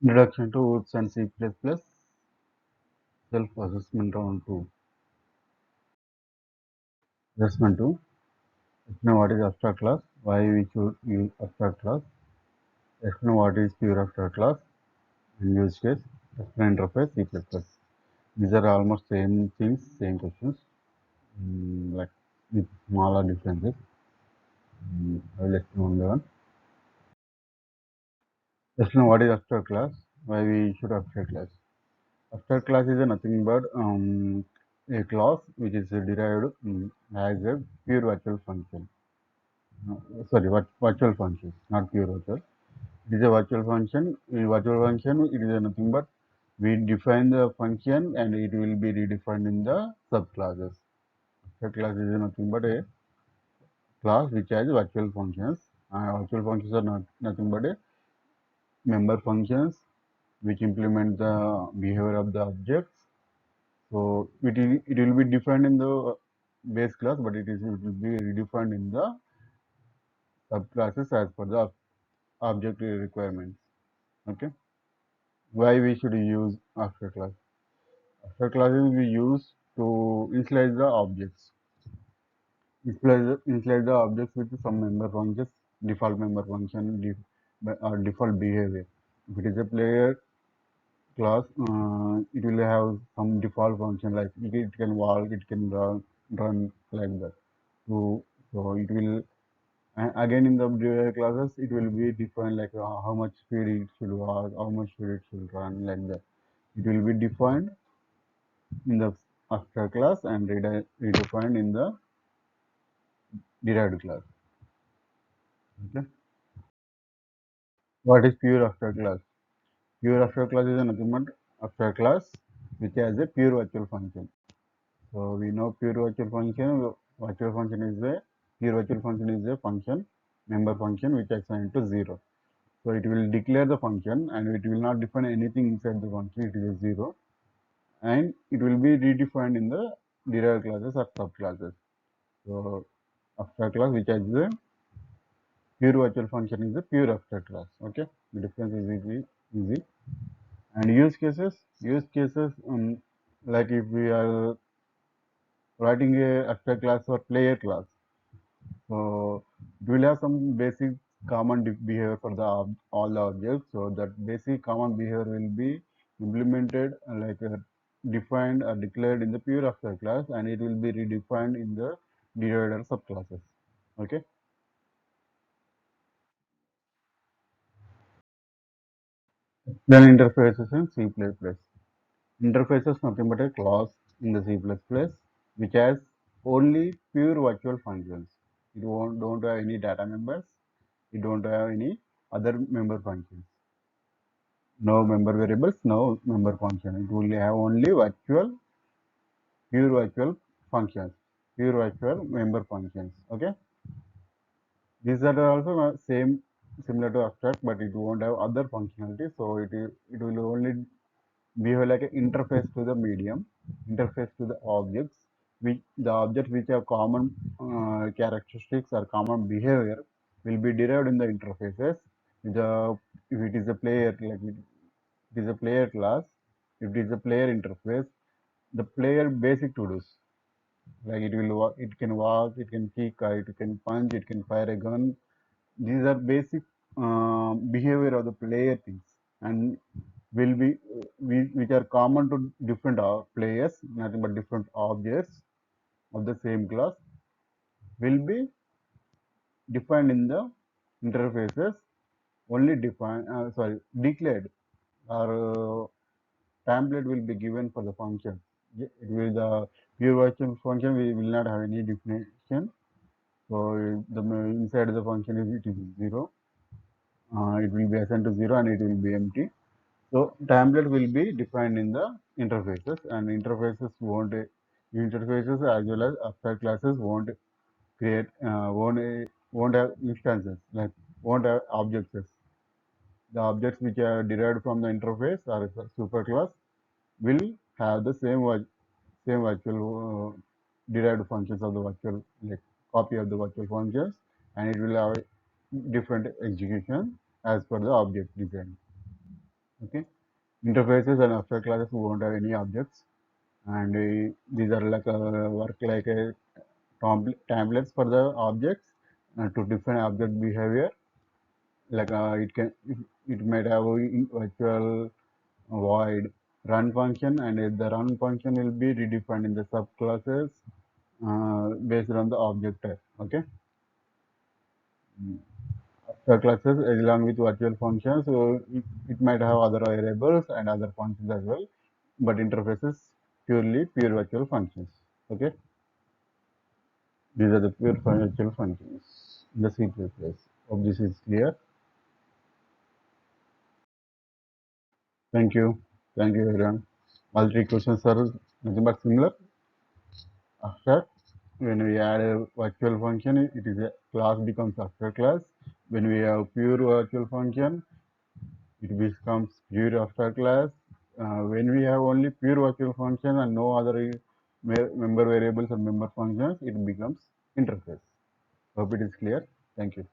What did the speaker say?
Introduction to Oops and C++, self-assessment round 2. Assessment 2. Explain what is abstract class, why we should use abstract class, explain what is pure abstract class, and use case, explain interface, C++. These are almost same things, same questions, like with smaller differences. I will explain one by one. Explain what is abstract class, why we should abstract class. Abstract class is nothing but a class which is derived as a pure virtual function. Sorry, virtual function, not pure virtual. It is a virtual function. In virtual function, it is nothing but we define the function and it will be redefined in the subclasses. Subclass is nothing but a class which has virtual functions. Virtual functions are nothing but a member functions which implement the behavior of the objects. So it will be defined in the base class, but it will be redefined in the subclasses as per the object requirements. Okay. Why we should use abstract class? Abstract classes we use to initialize the objects. Initialize the objects with some member functions, default member function, or default behavior. If it is a player class, it will have some default function like it can walk, it can run like that. So it will again in the behavior classes it will be defined like how much speed it should walk, how much speed it should run like that. It will be defined in the abstract class and redefined in the derived class. Okay. What is pure abstract class? Pure abstract class is nothing but abstract class which has a pure virtual function. So we know pure virtual function. Virtual function is a pure virtual function is a function member function which is assigned to 0. So it will declare the function and it will not define anything inside the function. It is a 0 and it will be redefined in the derived classes or subclasses. So abstract class which has a pure virtual function is a pure abstract class. Okay, the difference is easy. And use cases like if we are writing a abstract class or player class, so it will have some basic common behavior for the all the objects. So that basic common behavior will be implemented defined or declared in the pure abstract class, and it will be redefined in the derived subclasses. Okay. Then interfaces in C++. Interface is nothing but a class in the C++ which has only pure virtual functions. It don't have any data members. It don't have any other member functions. No member variables, no member function. It will have only pure virtual functions, pure virtual member functions. Okay. These are also same, similar to abstract, but it won't have other functionality. So it will only behave like an interface to the medium, interface to the objects, which the objects which have common characteristics or common behavior will be derived in the interfaces. The if it is a player, like it is a player class, if it is a player interface, the player basic to dos like it can walk, it can kick, it can punch, it can fire a gun. These are basic behavior of the player things, and will be which are common to different players, nothing but different objects of the same class will be defined in the interfaces, only declared or template will be given for the function. It will the pure virtual function we will not have any definition. So the inside the function is it is 0. It will be assigned to 0 and it will be empty. So template will be defined in the interfaces, and interfaces as well as abstract classes won't create won't have instances, like won't have objects. The objects which are derived from the interface or superclass will have the same virtual derived functions of the virtual, like copy of the virtual functions, and it will have different execution as per the object design. Okay, interfaces and abstract classes won't have any objects, and these are like a work like a templates for the objects to define object behavior. Like it might have a virtual void run function, and the run function will be redefined in the subclasses based on the object type. Okay, subclasses along with virtual functions, so it might have other variables and other functions as well, but interfaces pure virtual functions. Okay, these are the pure virtual functions in the C++. Hope this is clear. Thank you. Thank you, everyone. All three questions are nothing but similar. After, when we add a virtual function, it is a class becomes after class. When we have pure virtual function, it becomes pure after class. When we have only pure virtual function and no other member variables or member functions, it becomes interface. Hope it is clear. Thank you.